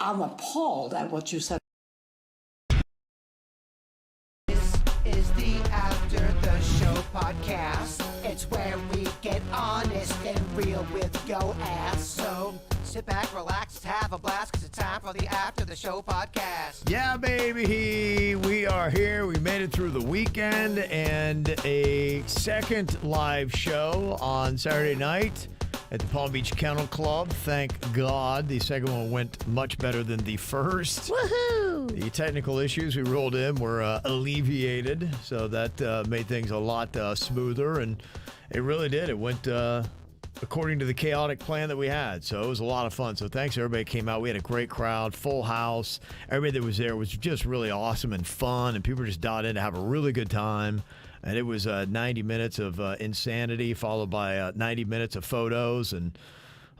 I'm appalled at what you said. This is the After the Show podcast. It's where we get honest and real with yo ass. So sit back, relax, have a blast, because it's time for the After the Show podcast. Yeah, baby, we are here. We made it through the weekend and a second live show on Saturday night at the Palm Beach Kennel Club. Thank God the second one went much better than the first. Woohoo! The technical issues we rolled in were alleviated, so that made things a lot smoother, and it really did. It went according to the chaotic plan that we had, so it was a lot of fun. So thanks, everybody that came out. We had a great crowd, full house. Everybody that was there was just really awesome and fun, and people just dialed in to have a really good time. And it was 90 minutes of insanity, followed by 90 minutes of photos and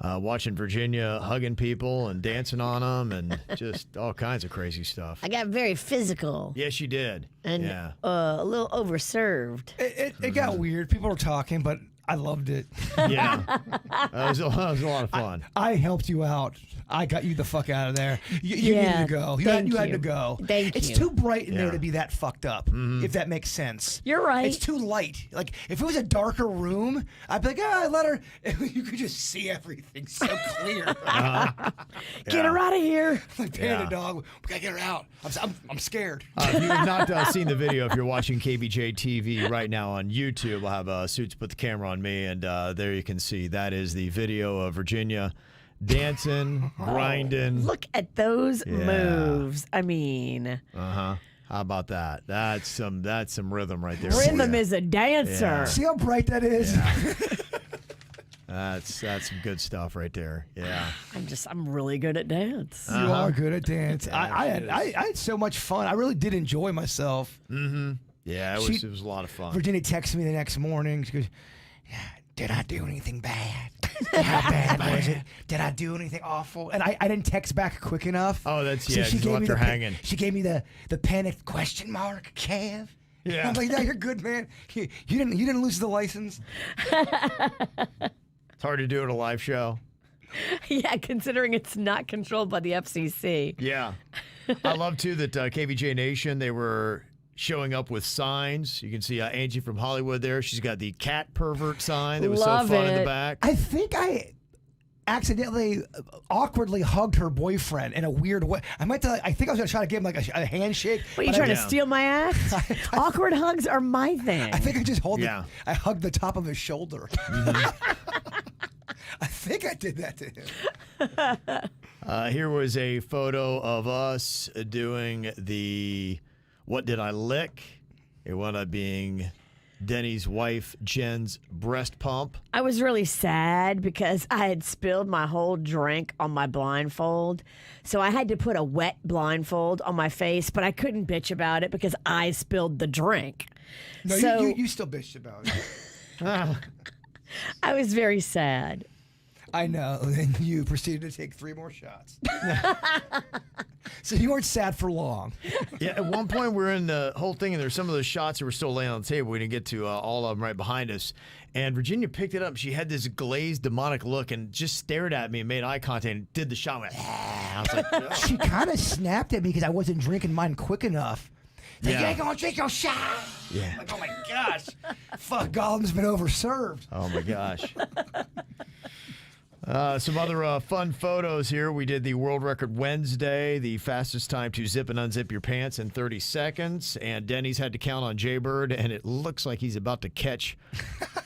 watching Virginia hugging people and dancing on them and just all kinds of crazy stuff. I got very physical. Yes, you did. And yeah. A little overserved. It got weird. People were talking, but I loved it. Yeah. It was a lot of fun. I helped you out. I got you the fuck out of there. You needed to go. You had to go. Thank it's you. too bright in there to be that fucked up, if that makes sense. You're right. It's too light. Like, if it was a darker room, I'd be like, I let her. You could just see everything so clear. Get her out of here. Like, Panda Dog, we gotta get her out. I'm scared. If you have not seen the video, if you're watching KVJ TV right now on YouTube, I'll have Suits put the camera on me, and there you can see that is the video of Virginia dancing, grinding. Look at those moves. I mean, How about that? That's some rhythm right there. rhythm is a dancer. Yeah. See how bright that is? Yeah. That's some good stuff right there. Yeah. I'm really good at dance. You are good at dance. Yeah, I had so much fun. I really did enjoy myself. Mm-hmm. Yeah, it was a lot of fun. Virginia texted me the next morning. She goes, did I do anything bad? How bad was it? Did I do anything awful? And I didn't text back quick enough. Oh, that's, so yeah, she just gave left me her the hanging. She gave me the panicked question mark, Kev. Yeah. I'm like, no, you're good, man. You didn't lose the license. It's hard to do at a live show. Yeah, considering it's not controlled by the FCC. Yeah. I love, too, that KVJ Nation, they were showing up with signs. You can see Angie from Hollywood there. She's got the cat pervert sign that was Love so fun in the it. back. I think I accidentally, awkwardly hugged her boyfriend in a weird way. I think I was going to try to give him like a handshake. What, are you trying to steal my act? Awkward hugs are my thing. I think I just I hugged the top of his shoulder. I think I did that to him. Here was a photo of us doing the What Did I Lick? It wound up being Denny's wife, Jen's breast pump. I was really sad because I had spilled my whole drink on my blindfold. So I had to put a wet blindfold on my face, but I couldn't bitch about it because I spilled the drink. No, so you still bitched about it. I was very sad. I know. And you proceeded to take 3 more shots. So you weren't sad for long. Yeah, at one point we were in the whole thing, and there's some of those shots that were still laying on the table. We didn't get to all of them right behind us. And Virginia picked it up. She had this glazed, demonic look and just stared at me and made eye contact and did the shot. And went, I was like, oh. She kind of snapped at me because I wasn't drinking mine quick enough. Like, Yeah. you ain't gonna drink your shot. Yeah. Like, oh my gosh. Fuck, Gollum's been overserved. Oh, my gosh. Some other fun photos here. We did the world record Wednesday, the fastest time to zip and unzip your pants in 30 seconds. And Denny's had to count on Jaybird, and it looks like he's about to catch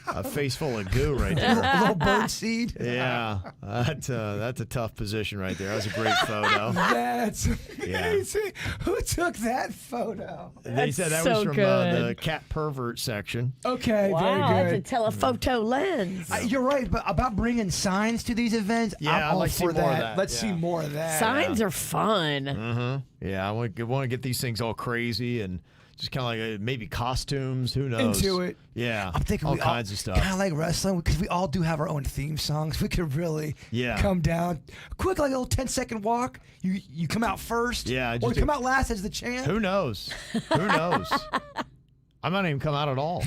a face full of goo right there. A little bird seed. Yeah, that's a tough position right there. That was a great photo. That's amazing. Who took that photo? They said that so was from good. the cat pervert section. Okay, Wow, very that's a good. telephoto lens. You're right, but about bringing signs to these events, Yeah, I'm I'd all like to see for more of that. that. Let's Yeah. see more of that. Signs are fun. Mm-hmm. Yeah, I want to get these things all crazy and just kind of like maybe costumes. Who knows? Into it. Yeah, I'm thinking all we kinds of stuff. Kind of like wrestling because we all do have our own theme songs. We could really Yeah. come down quick, like a little 10-second walk. You come out first, Yeah, or just you come out last as the champ. Who knows? Who knows? I might not even come out at all.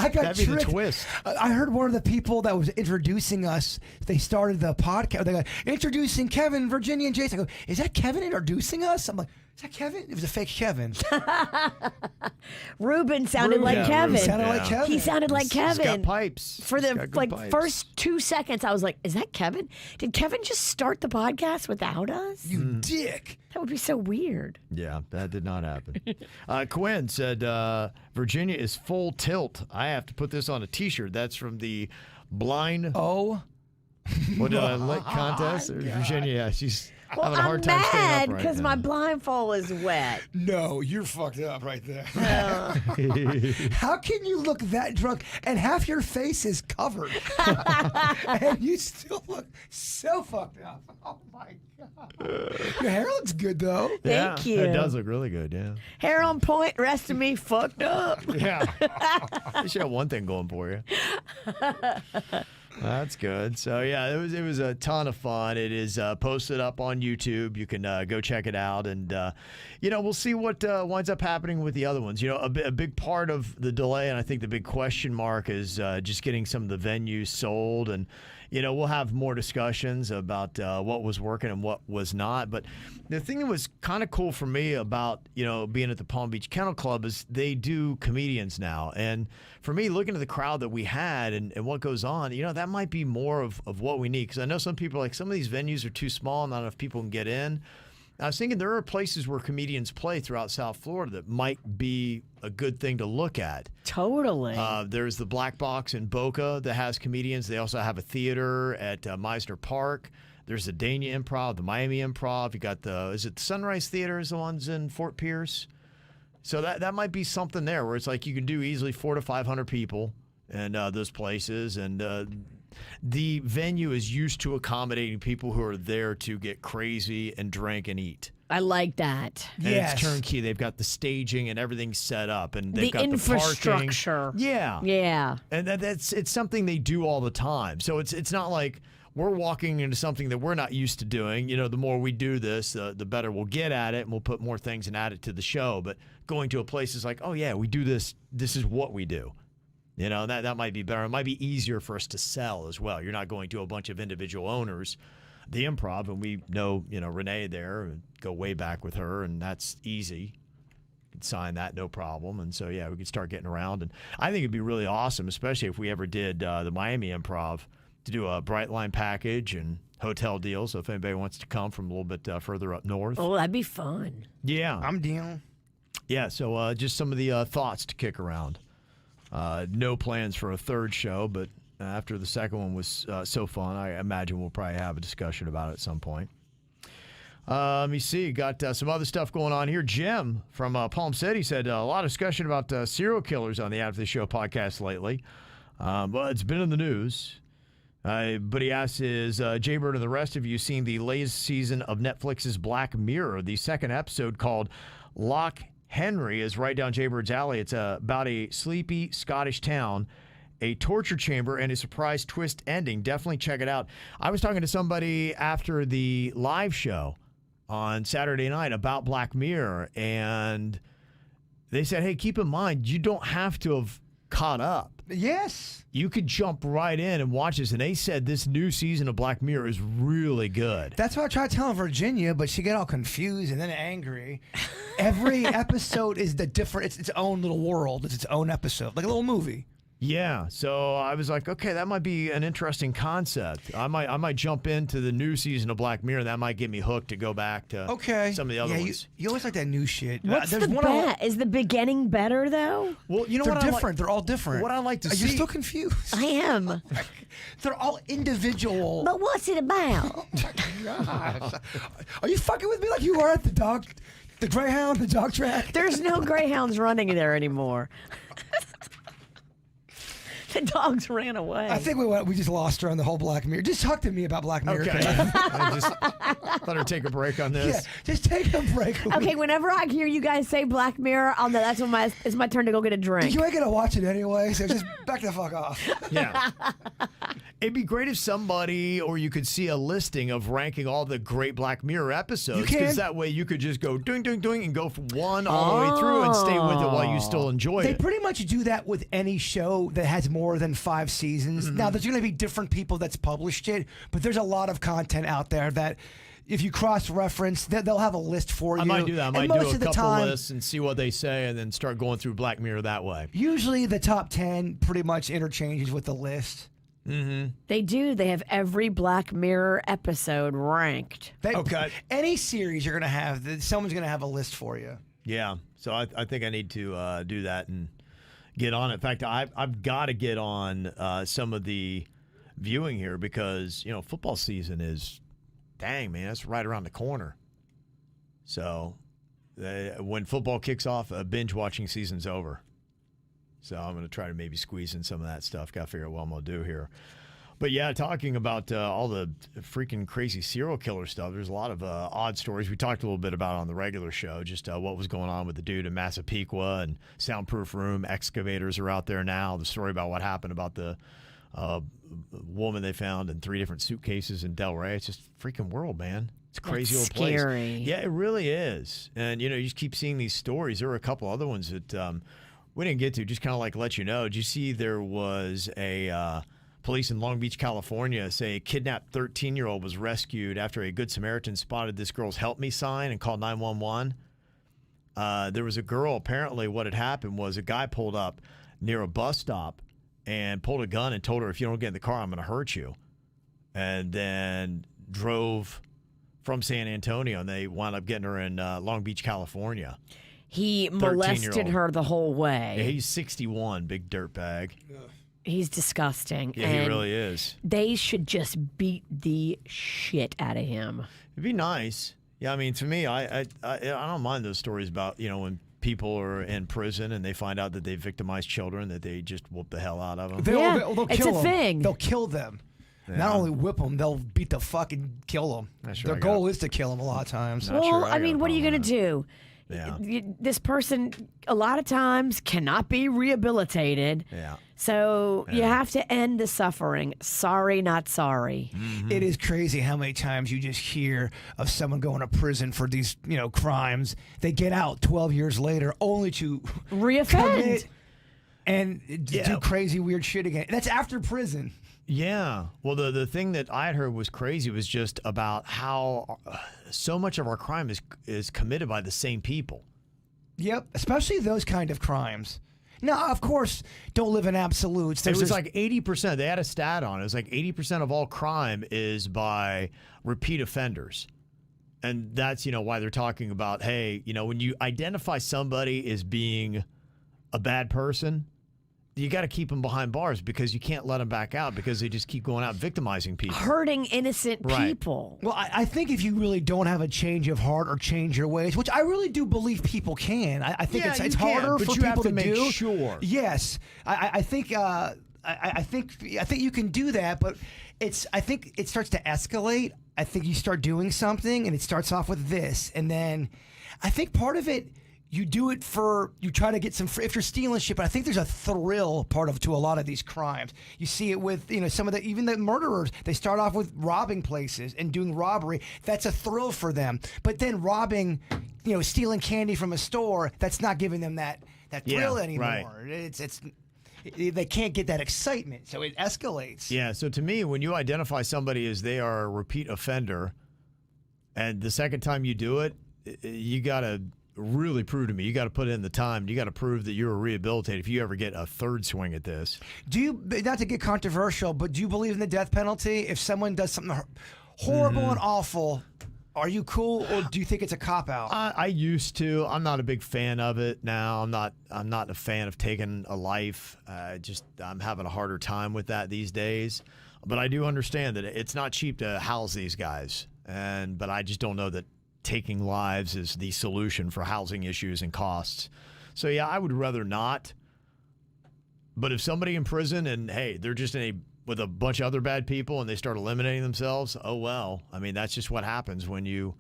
I got That'd be the tricked. twist. I heard one of the people that was introducing us. They started the podcast. They go, introducing Kevin, Virginia, and Jason. I go, is that Kevin introducing us? I'm like, is that Kevin? It was a fake Kevin. Ruben sounded like Yeah, Kevin. Ruben Sounded like Kevin. He sounded like He's Kevin. got pipes. For He's the got good pipes. first 2 seconds, I was like, "Is that Kevin? Did Kevin just start the podcast without us? You dick. That would be so weird." Yeah, that did not happen. Quinn said, Virginia is full tilt. I have to put this on a T-shirt. That's from the blind. Oh. What contest? Virginia, yeah, she's Well, having a hard I'm time staying mad up right because my now. blindfold is wet. No, you're fucked up right there. How can you look that drunk and half your face is covered? And you still look so fucked up. Oh my God. Your hair looks good though. Thank Yeah, you. It does look really good, yeah. Hair on point, rest of me fucked up. Yeah. At least you have one thing going for you. That's good. So yeah, it was a ton of fun. It is posted up on YouTube. You can go check it out, and we'll see what winds up happening with the other ones. A big part of the delay, and I think the big question mark is just getting some of the venues sold, and we'll have more discussions about what was working and what was not. But the thing that was kind of cool for me about being at the Palm Beach Kennel Club is they do comedians now, and for me, looking at the crowd that we had and what goes on, that might be more of what we need. Because I know some people are like, some of these venues are too small, not enough people can get in. I was thinking there are places where comedians play throughout South Florida that might be a good thing to look at. Totally. There's the Black Box in Boca that has comedians. They also have a theater at Meisner Park. There's the Dania Improv, the Miami Improv. You got is it the Sunrise Theater is the ones in Fort Pierce? So that might be something there where it's like you can do easily 400 to 500 people in those places. And the venue is used to accommodating people who are there to get crazy and drink and eat. I like that. And Yes. it's turnkey. They've got the staging and everything set up, and they've The got infrastructure. the parking. Yeah, Yeah. and it's something they do all the time. So it's not like we're walking into something that we're not used to doing. The more we do this, the better we'll get at it, and we'll put more things and add it to the show. But going to a place is like, oh yeah, we do this. This is what we do. That might be better. It might be easier for us to sell as well. You're not going to a bunch of individual owners. The Improv, and we know, Renee there, and go way back with her, and that's easy. You can sign that, no problem. And so, yeah, we could start getting around. And I think it'd be really awesome, especially if we ever did the Miami Improv, to do a Bright Line package and hotel deal. So if anybody wants to come from a little bit further up north. Oh, that'd be fun. Yeah. I'm dealing. Yeah, so just some of the thoughts to kick around. No plans for a third show, but after the second one was so fun, I imagine we'll probably have a discussion about it at some point. Let me see. Got some other stuff going on here. Jim from Palm City said a lot of discussion about serial killers on the After the Show podcast lately. Well, it's been in the news. But he asks, is Jaybird and the rest of you seen the latest season of Netflix's Black Mirror? The second episode, called Loch Henry, is right down Jaybird's alley. It's about a sleepy Scottish town, a torture chamber, and a surprise twist ending. Definitely check it out. I was talking to somebody after the live show on Saturday night about Black Mirror, and they said, hey, keep in mind, you don't have to have caught up. Yes. You could jump right in and watch this. And they said this new season of Black Mirror is really good. That's what I tried telling Virginia, but she got all confused and then angry. Every episode is it's its own little world. It's its own episode, like a little movie. Yeah, so I was like, okay, that might be an interesting concept. I might jump into the new season of Black Mirror. That might get me hooked to go back to some of the other ones. You always like that new shit. What's There's the one I bet? Is the beginning better, though? Well, you know They're what different. They're all different. What I like to You're see. still confused. I am. They're all individual. But what's it about? Gosh. Are you fucking with me like you are at the Greyhound, the dog track? There's no greyhounds running there anymore. The dogs ran away. I think we just lost her on the whole Black Mirror. Just talk to me about Black Mirror. Okay. I just thought I'd take a break on this. Yeah, just take a break. Okay, whenever I hear you guys say Black Mirror, I'll know that's when it's my turn to go get a drink. You ain't gonna watch it anyway, so just back the fuck off. Yeah. It'd be great if somebody, or you could see a listing of ranking all the great Black Mirror episodes. Because that way you could just go doing, doing, doing, and go from one all the way through and stay with it while you still enjoy They it. pretty much do that with any show that has more than 5 seasons. Now, there's going to be different people that's published it, but there's a lot of content out there that if you cross-reference, they'll have a list for you. I might do that. I might most do a of the couple time, lists and see what they say and then start going through Black Mirror that way. Usually the top 10 pretty much interchanges with the list. They do. They have every Black Mirror episode ranked. Okay. Any series you're going to have, someone's going to have a list for you. Yeah. So I think I need to do that and get on it. In fact, I've got to get on some of the viewing here because, football season is, dang, man, it's right around the corner. So when football kicks off, binge watching season's over. So I'm going to try to maybe squeeze in some of that stuff. Got to figure out what I'm going to do here. But yeah, talking about all the freaking crazy serial killer stuff, there's a lot of odd stories. We talked a little bit about on the regular show, just what was going on with the dude in Massapequa and soundproof room. Excavators are out there now. The story about what happened about the woman they found in 3 different suitcases in Delray. It's just a freaking world, man. It's a crazy That's old place. scary. Yeah, it really is. And, you just keep seeing these stories. There were a couple other ones that we didn't get to, just kind of like let you know. Did you see there was a police in Long Beach, California say a kidnapped 13-year-old was rescued after a Good Samaritan spotted this girl's help me sign and called 911? There was a girl, apparently what had happened was a guy pulled up near a bus stop and pulled a gun and told her, if you don't get in the car, I'm going to hurt you. And then drove from San Antonio, and they wound up getting her in Long Beach, California. He molested 13-year-old. her the whole way. Yeah, he's 61, big dirtbag. He's disgusting. Yeah, and he really is. They should just beat the shit out of him. It'd be nice. Yeah, I mean, to me, I don't mind those stories about, when people are in prison and they find out that they victimized children, that they just whoop the hell out of them. They'll it's kill a them. thing. They'll kill them. Not only whip them, they'll beat the fucking kill them. Their goal is to kill them a lot of times. Not Well, sure I I got mean, a what are you problem going to do? Yeah. This person, a lot of times, cannot be rehabilitated. Yeah. So You have to end the suffering. Sorry, not sorry. it is crazy how many times you just hear of someone going to prison for these, crimes. They get out 12 years later only to Reoffend. commit and do crazy weird shit again. That's after prison. Yeah. Well, the thing that I had heard was crazy was just about how so much of our crime is committed by the same people. Yep, especially those kind of crimes. Now, of course, don't live in absolutes. It was like 80%. They had a stat on it. It was like 80% of all crime is by repeat offenders. And that's, why they're talking about, hey, when you identify somebody as being a bad person, you got to keep them behind bars because you can't let them back out because they just keep going out victimizing people. Hurting innocent Right. people. Well, I think if you really don't have a change of heart or change your ways, which I really do believe people can, I think Yeah, it's you can, harder but for you have people to to make do. sure. Yes, I think I think you can do that, but I think it starts to escalate. I think you start doing something, and it starts off with this, and then I think part of it. You do it you try to get some, if you're stealing shit, but I think there's a thrill to a lot of these crimes. You see it with, some of even the murderers, they start off with robbing places and doing robbery. That's a thrill for them. But then robbing, stealing candy from a store, that's not giving them that thrill anymore. Right. They can't get that excitement, so it escalates. Yeah, so to me, when you identify somebody as they are a repeat offender, and the second time you do it, you got to really prove to me. You got to put in the time. You got to prove that you're rehabilitated if you ever get a third swing at this. Do you, not to get controversial, but do you believe in the death penalty? If someone does something horrible and awful, are you cool, or do you think it's a cop-out? I used to. I'm not a big fan of it now. I'm not a fan of taking a life. I'm having a harder time with that these days. But I do understand that it's not cheap to house these guys. But I just don't know that taking lives is the solution for housing issues and costs. So yeah, I would rather not. But if somebody in prison and hey, they're just with a bunch of other bad people and they start eliminating themselves, oh well. I mean, that's just what happens when you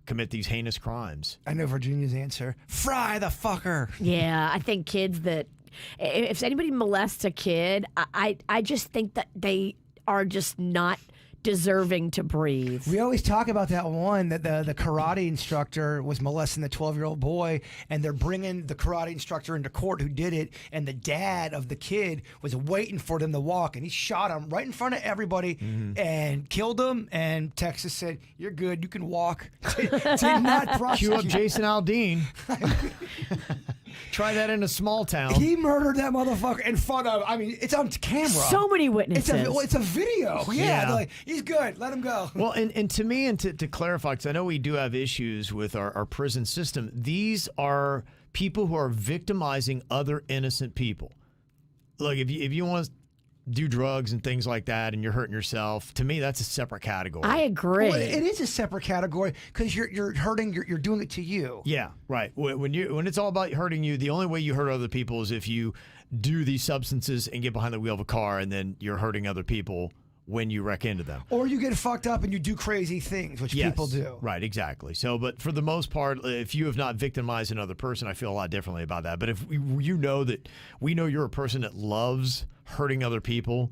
commit these heinous crimes. I know Virginia's answer. Fry the fucker. Yeah, I think kids that, if anybody molests a kid, I just think that they are just not deserving to breathe. We always talk about that one that the karate instructor was molesting the 12-year-old boy, and they're bringing the karate instructor into court who did it, and the dad of the kid was waiting for them to walk, and he shot him right in front of everybody and killed him, and Texas said, "You're good, you can walk." Did not prosecute. Cue up Jason Aldean. Try that in a small town. He murdered that motherfucker in front of, I mean, it's on camera. So many witnesses. It's a video. Yeah. Yeah. They're like, he's good. Let him go. Well, and to me, and to clarify, because I know we do have issues with our prison system, these are people who are victimizing other innocent people. Look, if you want to do drugs and things like that and you're hurting yourself, to me, that's a separate category. I agree. Well, it is a separate category because you're hurting, you're doing it to you. Yeah, right. When it's all about hurting you, the only way you hurt other people is if you do these substances and get behind the wheel of a car and then you're hurting other people when you wreck into them. Or you get fucked up and you do crazy things, which Yes, people do. Right, exactly. So, but for the most part, if you have not victimized another person, I feel a lot differently about that. But if you know that we know you're a person that loves hurting other people,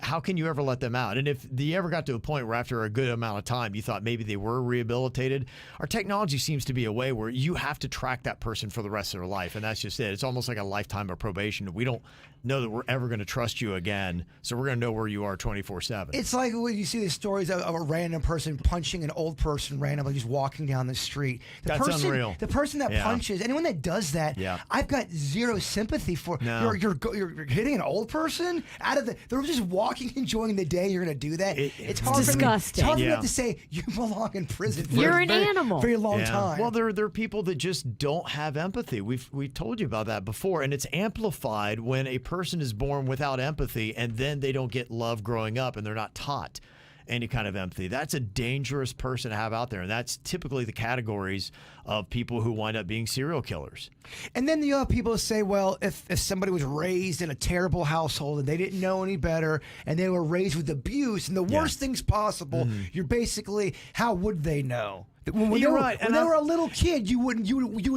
how can you ever let them out? And if you ever got to a point where after a good amount of time you thought maybe they were rehabilitated, our technology seems to be a way where you have to track that person for the rest of their life, and that's just it. It's almost like a lifetime of probation. We don't know that we're ever going to trust you again, so we're going to know where you are 24/7. It's like when you see the stories of a random person punching an old person randomly just walking down the street. That's unreal. The person that Yeah. punches, anyone that does that, Yeah. I've got zero sympathy for. No. You're hitting an old person they're just walking, enjoying the day. You're going to do that. It's hard disgusting. For me, it's hard for me Yeah. to say you belong in prison. For You're a an very, animal. Very long Yeah. time. Well, there are people that just don't have empathy. We've told you about that before, and it's amplified when a person is born without empathy, and then they don't get love growing up, and they're not taught any kind of empathy. That's a dangerous person to have out there, and that's typically the categories of people who wind up being serial killers. And then the other people say, well, if somebody was raised in a terrible household and they didn't know any better and they were raised with abuse and the worst things possible, you're basically, how would they know? When You're right. When they were a little kid, you would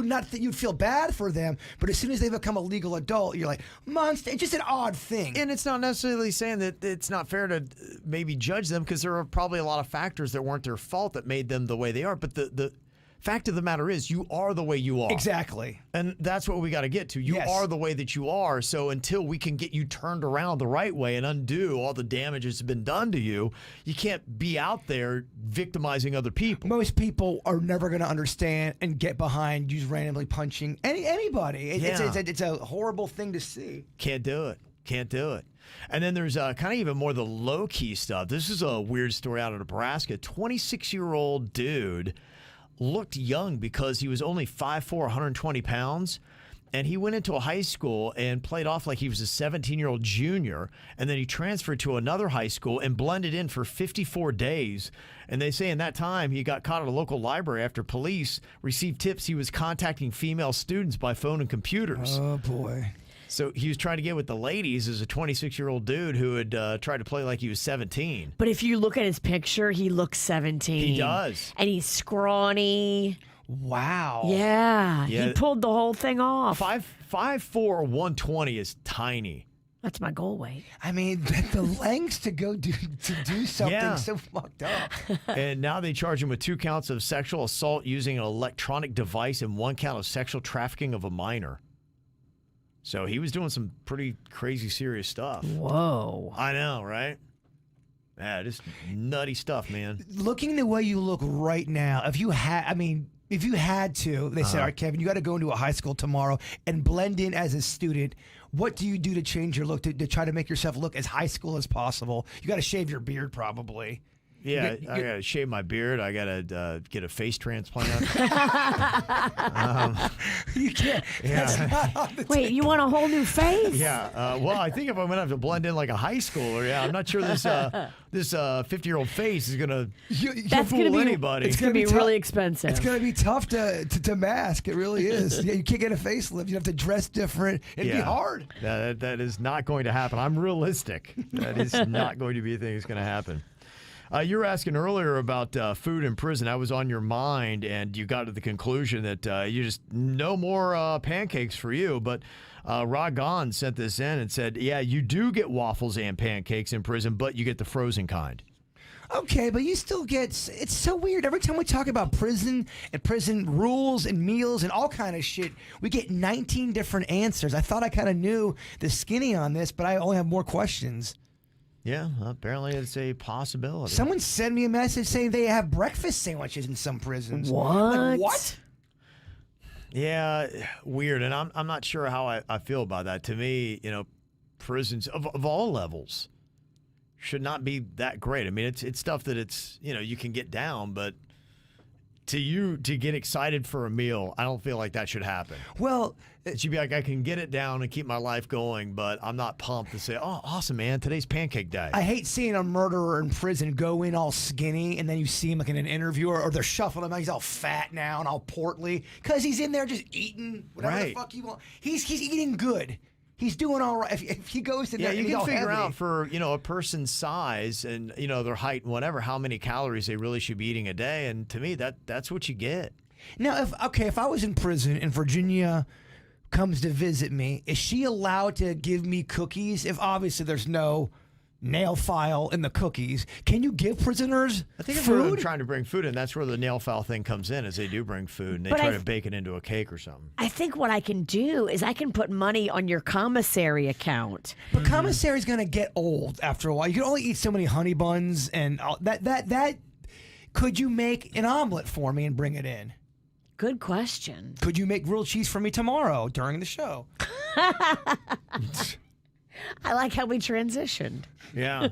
not think you'd feel bad for them, but as soon as they become a legal adult, you're like, monster. It's just an odd thing. And it's not necessarily saying that it's not fair to maybe judge them, because there are probably a lot of factors that weren't their fault that made them the way they are. But the fact of the matter is, you are the way you are. Exactly. And that's what we got to get to. You Yes. are the way that you are. So until we can get you turned around the right way and undo all the damage that's been done to you, you can't be out there victimizing other people. Most people are never going to understand and get behind you randomly punching anybody. It's a horrible thing to see. Can't do it. Can't do it. And then there's kind of even more the low-key stuff. This is a weird story out of Nebraska. 26-year-old dude looked young because he was only 5'4", 120 pounds. And he went into a high school and played off like he was a 17-year-old junior. And then he transferred to another high school and blended in for 54 days. And they say in that time he got caught at a local library after police received tips he was contacting female students by phone and computers. Oh, boy. So he was trying to get with the ladies as a 26-year-old dude who had tried to play like he was 17. But if you look at his picture, he looks 17. He does. And he's scrawny. Wow. Yeah. Yeah. He pulled the whole thing off. 5'4", 120 is tiny. That's my goal weight. I mean, the lengths to go do something Yeah. so fucked up. And now they charge him with 2 counts of sexual assault using an electronic device and 1 count of sexual trafficking of a minor. So he was doing some pretty crazy, serious stuff. Whoa. I know, right? Yeah, just nutty stuff, man. Looking the way you look right now, if you had to, they said, all right, Kevin, you got to go into a high school tomorrow and blend in as a student. What do you do to change your look, to try to make yourself look as high school as possible? You got to shave your beard, probably. Yeah, I gotta shave my beard. I gotta get a face transplant. You can't. That's not on the Wait, you want a whole new face? Yeah. Well, I think if I'm gonna have to blend in like a high schooler, I'm not sure this 50-year-old face is gonna That's fool gonna be anybody. It's gonna be tough. really expensive. It's going to be tough to mask. It really is. Yeah, you can't get a facelift. You have to dress different. It'd be hard. That is not going to happen. I'm realistic. That is not going to be a thing that's going to happen. You were asking earlier about food in prison. That was on your mind, and you got to the conclusion that you just no more pancakes for you. But Rod Gahn sent this in and said, yeah, you do get waffles and pancakes in prison, but you get the frozen kind. Okay, but you still get, it's so weird. Every time we talk about prison and prison rules and meals and all kind of shit, we get 19 different answers. I thought I kind of knew the skinny on this, but I only have more questions. Yeah, apparently it's a possibility. Someone sent me a message saying they have breakfast sandwiches in some prisons. What? Like, what? Yeah, weird. And I'm not sure how I feel about that. To me, prisons of all levels should not be that great. I mean, it's stuff that you can get down, but to get excited for a meal, I don't feel like that should happen. Well, It should be like I can get it down and keep my life going, but I'm not pumped to say, oh, awesome, man, today's pancake day. I hate seeing a murderer in prison go in all skinny and then you see him like in an interview or they're shuffling him out. He's all fat now and all portly because he's in there just eating whatever the fuck he wants. He's eating good. He's doing all right. If he goes in there, you and can he's figure all heavy. out for a person's size and their height and whatever how many calories they really should be eating a day. And to me, that's what you get. Now, if I was in prison and Virginia comes to visit me, is she allowed to give me cookies? If obviously there's no nail file in the cookies, can you give prisoners I think if food? they're trying to bring food in, that's where the nail file thing comes in, is they do bring food and they But try I- to bake it into a cake or something. I think what I can do is I can put money on your commissary account. But commissary's gonna get old after a while. You can only eat so many honey buns and all, that. Could you make an omelet for me and bring it in? Good question. Could you make grilled cheese for me tomorrow during the show? I like how we transitioned. Yeah.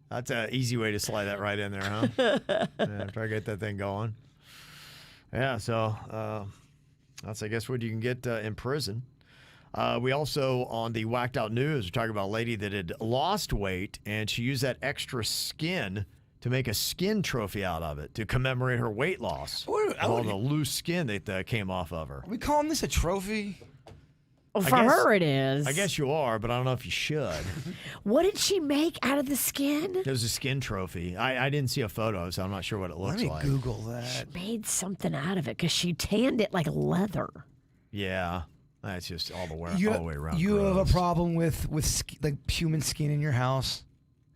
That's an easy way to slide that right in there, huh? Yeah, try to get that thing going. Yeah, so that's, I guess, what you can get in prison. We also, on the Whacked Out News, we're talking about a lady that had lost weight, and she used that extra skin to make a skin trophy out of it to commemorate her weight loss. All the loose skin that came off of her. Are we calling this a trophy? Well, I for guess- her, it is. I guess you are, but I don't know if you should. What did she make out of the skin? There's a skin trophy. I didn't see a photo, so I'm not sure what it looks Let me like. Google that. Made something out of it because she tanned it like leather. Yeah, that's just all the way around. You have a gross. problem with like human skin in your house?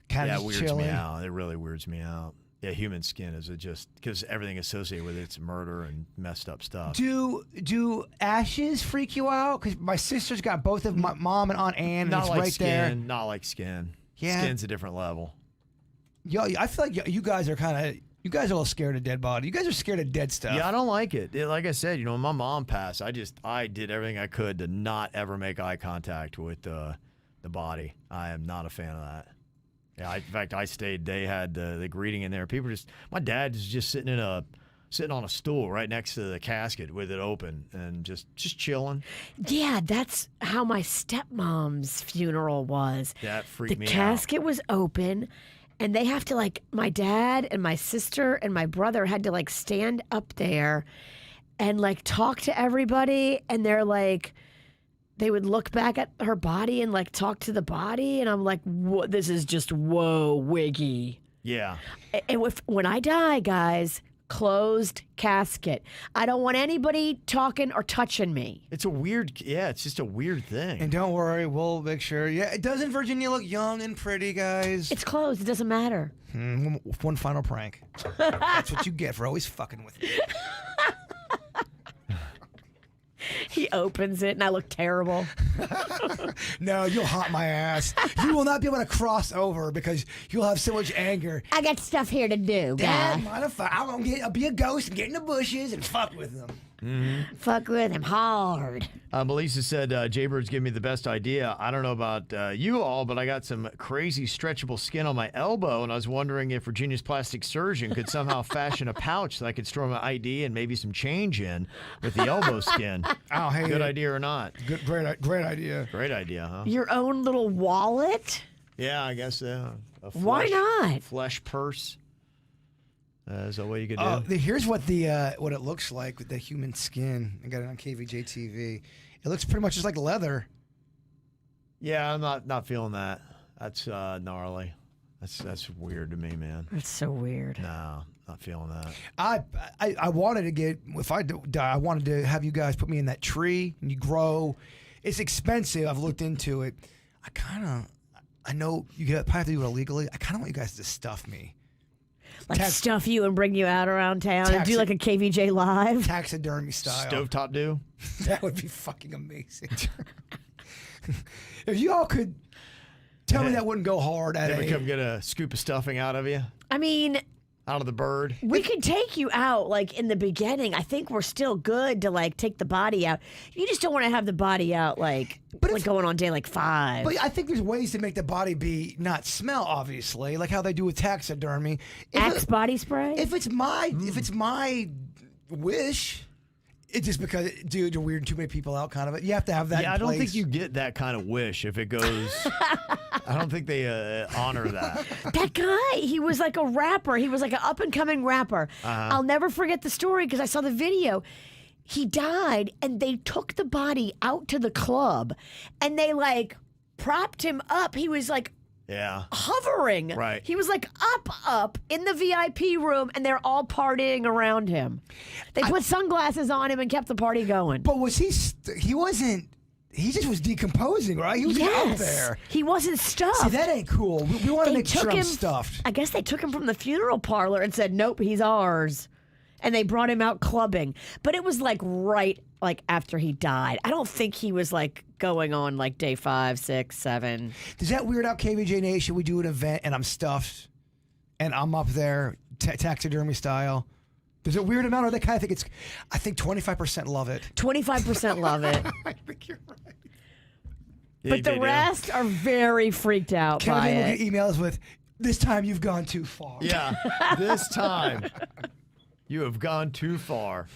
Kind Yeah, of it weirds chilling. me out. It really weirds me out. Yeah, human skin is just because everything associated with it's murder and messed up stuff. Do ashes freak you out? Because my sister's got both of my mom and Aunt Ann, and Not it's like right skin. there. Not like skin. Yeah. Skin's a different level. Yo, I feel like you guys are a little scared of dead body. You guys are scared of dead stuff. Yeah, I don't like it. Like I said, when my mom passed, I did everything I could to not ever make eye contact with the body. I am not a fan of that. Yeah, in fact, I stayed. They had the greeting in there. My dad is just sitting on a stool right next to the casket with it open and just chilling. Yeah, that's how my stepmom's funeral was. That freaked me The out. casket was open, and they have to my dad and my sister and my brother had to stand up there and talk to everybody, and they're they would look back at her body and talk to the body, and I'm like, this is just wiggy. Yeah. And when I die, guys, closed casket. I don't want anybody talking or touching me. It's just a weird thing. And don't worry, we'll make sure. Yeah, doesn't Virginia look young and pretty, guys? It's closed. It doesn't matter. One final prank. That's what you get for always fucking with me. He opens it, and I look terrible. No, you'll haunt my ass. You will not be able to cross over because you'll have so much anger. I got stuff here to do, Dad, guy. I'll be a ghost and get in the bushes and fuck with them. Fuck with him hard. Melissa said, Jaybird's giving me the best idea. I don't know about you all, but I got some crazy stretchable skin on my elbow, and I was wondering if Virginia's plastic surgeon could somehow fashion a pouch that I could store my ID and maybe some change in with the elbow skin. Oh, hey, Good idea or not? Great idea. Great idea, huh? Your own little wallet? Yeah, I guess Why not? Flesh purse. Is that what you could do? Here's what what it looks like with the human skin. I got it on KVJ TV. It looks pretty much just like leather. Yeah, I'm not feeling that. That's gnarly. That's weird to me, man. That's so weird. No, not feeling that. I wanted to get, if I die, I wanted to have you guys put me in that tree and you grow. It's expensive. I've looked into it. I know you probably have to do it illegally. I kind of want you guys to stuff me. Like stuff you and bring you out around town and do like a KVJ live? Taxidermy style. Stovetop do? That would be fucking amazing. If you all could tell me that wouldn't go hard at Ever come get a scoop of stuffing out of you? I mean, out of the bird? We could take you out like in the beginning. I think we're still good to like take the body out. You just don't want to have the body out like going on day like 5. But I think there's ways to make the body be not smell, obviously, like how they do with taxidermy. Axe body spray? If it's my wish, it's just because, dude, you're weirding too many people out, kind of. You have to have that. Yeah, in I don't place. think you get that kind of wish if it goes. I don't think they honor that. That guy, he was like a rapper. He was like an up and coming rapper. I'll never forget the story because I saw the video. He died, and they took the body out to the club, and they like propped him up. He was like. Yeah. Hovering. Right. He was like up in the VIP room, and they're all partying around him. They put sunglasses on him and kept the party going. But was he? He wasn't. He just was decomposing, right? He was out there. He wasn't stuffed. See, that ain't cool. We want to make sure I'm him, stuffed. I guess they took him from the funeral parlor and said, "Nope, he's ours." And they brought him out clubbing. But it was like right like after he died. I don't think he was like going on like day 5, 6, 7. Does that weird out KVJ Nation? We do an event and I'm stuffed and I'm up there taxidermy style. Does it weird him out, or they kind of think it's? I think 25% love it. 25% love it. I think you're right. But the rest are very freaked out by Kevin will it. get emails with, "This time you've gone too far." Yeah, this time you have gone too far.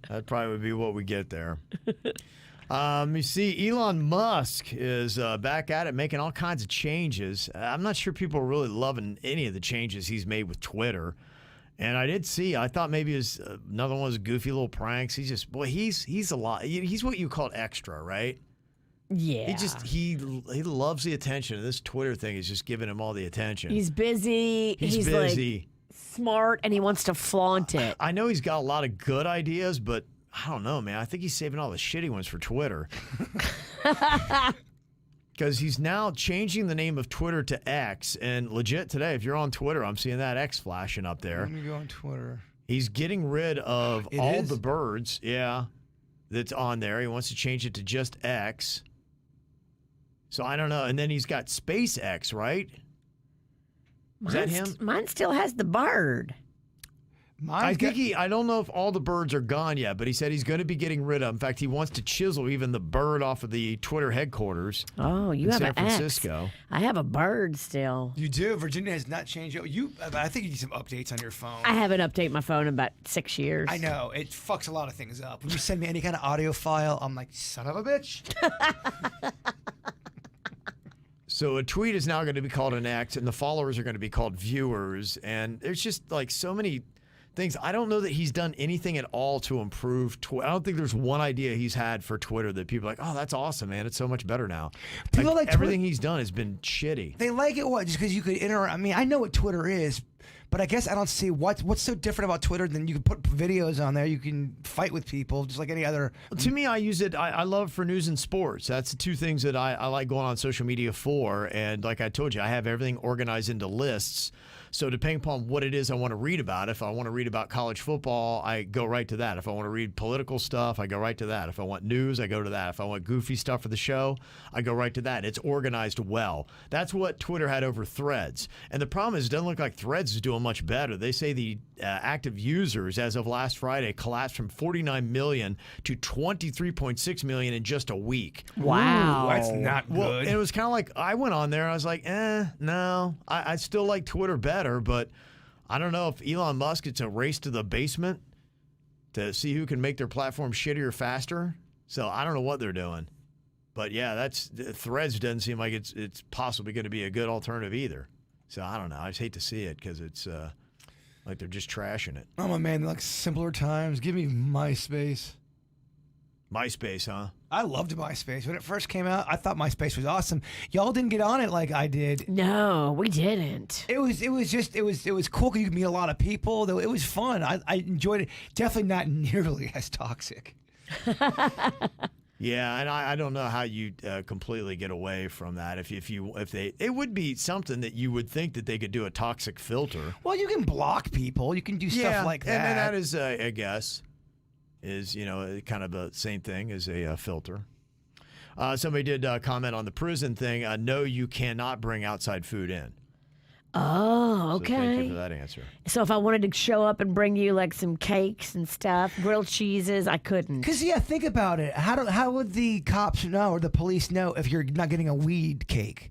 That probably would be what we get there. You see, Elon Musk is back at it, making all kinds of changes. I'm not sure people are really loving any of the changes he's made with Twitter. And I thought maybe it was another one of those goofy little pranks. He's just, he's a lot. He's what you call extra, right? Yeah. He loves the attention. And this Twitter thing is just giving him all the attention. He's busy. He's busy. Like smart, and he wants to flaunt it. I know he's got a lot of good ideas, but I don't know, man. I think he's saving all the shitty ones for Twitter. Because he's now changing the name of Twitter to X. And legit today, if you're on Twitter, I'm seeing that X flashing up there. Let me go on Twitter. He's getting rid of all the birds, that's on there. He wants to change it to just X. So I don't know. And then he's got SpaceX, right? Is that him? Mine still has the bird. I don't know if all the birds are gone yet, but he said he's going to be getting rid of. In fact, he wants to chisel even the bird off of the Twitter headquarters. Oh, you in have San an Francisco. X. I have a bird still. You do. Virginia has not changed. I think you need some updates on your phone. I haven't updated my phone in about 6 years. I know. It fucks a lot of things up. When you send me any kind of audio file, I'm like, son of a bitch. So a tweet is now going to be called an X, and the followers are going to be called viewers. And there's just like so many things. I don't know that he's done anything at all to improve Twitter. I don't think there's one idea he's had for Twitter that people are like, oh, that's awesome, man. It's so much better now. People like everything he's done has been shitty. They like it, just because you could interact. I mean, I know what Twitter is, but I guess I don't see what's so different about Twitter than you can put videos on there. You can fight with people just like any other. To me, I use it. I love it for news and sports. That's the two things that I like going on social media for. And like I told you, I have everything organized into lists. So depending upon what it is I want to read about, if I want to read about college football, I go right to that. If I want to read political stuff, I go right to that. If I want news, I go to that. If I want goofy stuff for the show, I go right to that. It's organized well. That's what Twitter had over Threads. And the problem is it doesn't look like Threads is doing much better. They say the active users as of last Friday collapsed from 49 million to 23.6 million in just a week. Wow. Ooh, that's not good. Well, and it was kind of like I went on there and I was like, no, I still like Twitter better, but I don't know if Elon Musk, it's a race to the basement to see who can make their platform shittier faster. So I don't know what they're doing. But yeah, Threads doesn't seem like it's possibly going to be a good alternative either. So I don't know. I just hate to see it because it's like they're just trashing it. I'm a man that likes simpler times. Give me MySpace. MySpace, huh? I loved MySpace. When it first came out, I thought MySpace was awesome. Y'all didn't get on it like I did. No, we didn't. It was cool 'cause you could meet a lot of people. Though it was fun. I enjoyed it. Definitely not nearly as toxic. Yeah, and I don't know how you completely get away from that. If they, it would be something that you would think that they could do a toxic filter. Well, you can block people. You can do stuff like that. And that is, I guess, is kind of the same thing as a filter. Somebody did comment on the prison thing. No, you cannot bring outside food in. Oh, okay. So thank you for that answer. So if I wanted to show up and bring you like some cakes and stuff, grilled cheeses, I couldn't. Because think about it. How would the cops know or the police know if you're not getting a weed cake?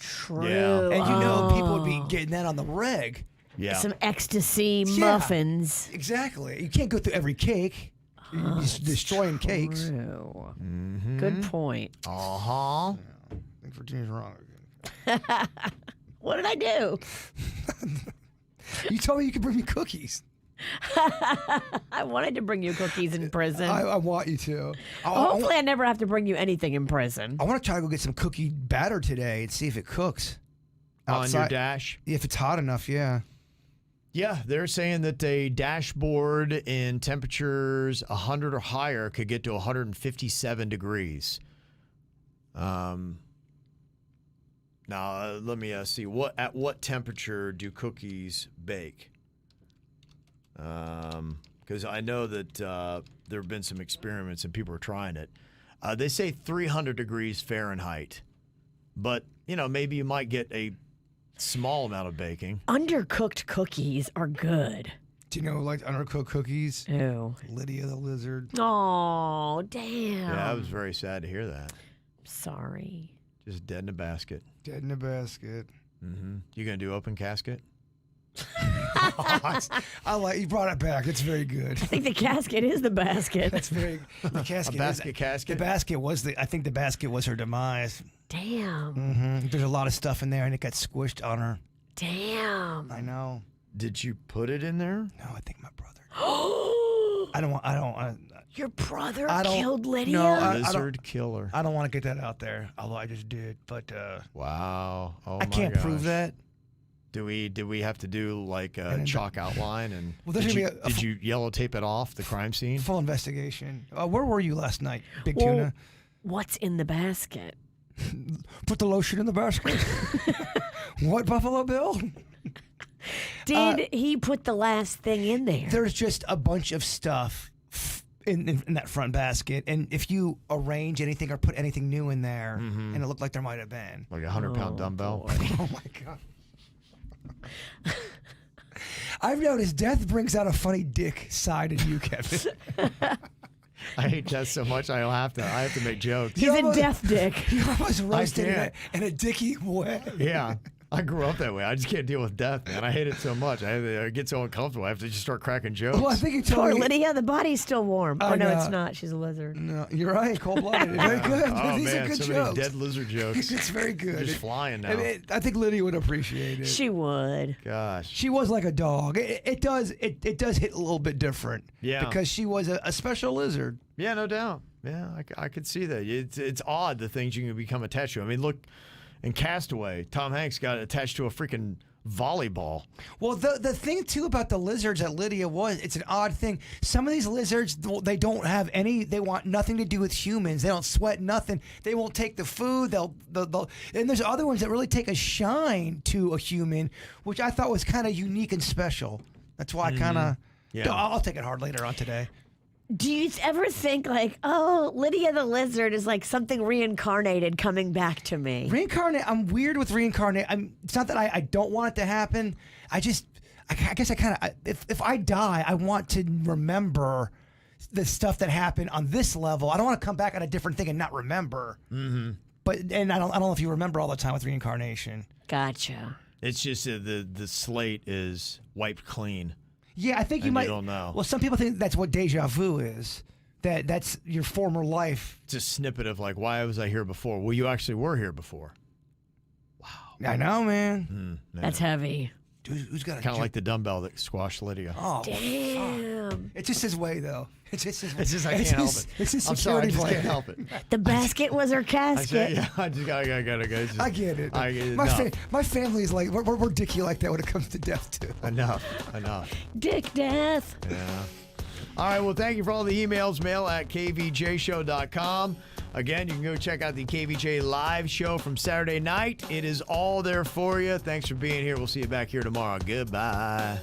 True. Yeah. And people would be getting that on the reg. Yeah. Some ecstasy muffins. Exactly. You can't go through every cake. You're just destroying cakes. True. Mm-hmm. Good point. Uh-huh. I think Virginia's wrong. What did I do? You told me you could bring me cookies. I wanted to bring you cookies in prison. I want you to. Hopefully, I never have to bring you anything in prison. I want to try to go get some cookie batter today and see if it cooks. On your dash? If it's hot enough, yeah. Yeah, they're saying that a dashboard in temperatures 100 or higher could get to 157 degrees. Now, let me see. At what temperature do cookies bake? Because I know that there have been some experiments and people are trying it. They say 300 degrees Fahrenheit. But, maybe you might get a small amount of baking. Undercooked cookies are good. Do you know, like, undercooked cookies? Ew. Lydia the lizard. Oh, damn. Yeah, I was very sad to hear that. Sorry. Just dead in a basket. Dead in a basket. Mm-hmm. You gonna do open casket? I like you brought it back. It's very good. I think the casket is the basket. That's very. The casket. Casket. The basket was I think the basket was her demise. Damn. Mm-hmm. There's a lot of stuff in there, and it got squished on her. Damn. I know. Did you put it in there? No, I think my brother. I don't. Your brother I don't- killed Lydia? no, Lizard killer. I don't want to get that out there. Although I just did, but Wow. Oh I can't my prove gosh. that. Do we have to do like a chalk outline and Well, there's did, gonna you, be did you yellow tape it off the crime scene? Full investigation. Where were you last night, Big Well, Tuna? what's in the basket? Put the lotion in the basket. What, Buffalo Bill? Did he put the last thing in there? There's just a bunch of stuff in that front basket, and if you arrange anything or put anything new in there, and it looked like there might have been. Like a 100-pound dumbbell. Oh my god. I've noticed death brings out a funny dick side in you, Kevin. I hate death so much I have to make jokes. He's a death dick. You almost roasted can't. in a dicky way. Yeah. I grew up that way. I just can't deal with death, man. I hate it so much. I get so uncomfortable. I have to just start cracking jokes. Well, I think you Poor told me. Lydia, the body's still warm. I Oh, no, know. it's not. She's a lizard. No, you're right. Cold-blooded. Very good. Oh, These man, are good so many jokes. dead lizard jokes. It's very good. Just flying now. I think Lydia would appreciate it. She would. Gosh. She was like a dog. It does hit a little bit different. Yeah. Because she was a special lizard. Yeah, no doubt. Yeah, I could see that. It's odd the things you can become attached to. I mean, look, in Castaway, Tom Hanks got attached to a freaking volleyball. Well, the thing too about the lizards that Lydia was, it's an odd thing. Some of these lizards, they don't have any. They want nothing to do with humans. They don't sweat nothing. They won't take the food. They'll and there's other ones that really take a shine to a human, which I thought was kind of unique and special. That's why I kind of. Yeah. I'll take it hard later on today. Do you ever think like, oh, Lydia the lizard is like something reincarnated coming back to me? Reincarnate. I'm weird with reincarnate. It's not that I don't want it to happen. I guess I kind of. If I die, I want to remember the stuff that happened on this level. I don't want to come back on a different thing and not remember. Mm-hmm. But I don't know if you remember all the time with reincarnation. Gotcha. It's just the slate is wiped clean. Yeah, I think you And might. you don't know. Well, some people think that's what deja vu is. That's your former life. It's a snippet of like, why was I here before? Well, you actually were here before. I know, man. Man. That's heavy. Who's got a Kind of like the dumbbell that squashed Lydia. Oh, Damn. it's just his way, though. It's just his way. It's just I can't help it. It's his I'm sorry, I security just blanket. can't help it. The basket was her I casket. said, yeah, I just gotta go. It's just- I get it. I get it. My family is like, we're dicky like that when it comes to death, too. Enough. Dick death. Yeah. All right, well, thank you for all the emails. Mail at kvjshow.com. Again, you can go check out the KVJ live show from Saturday night. It is all there for you. Thanks for being here. We'll see you back here tomorrow. Goodbye.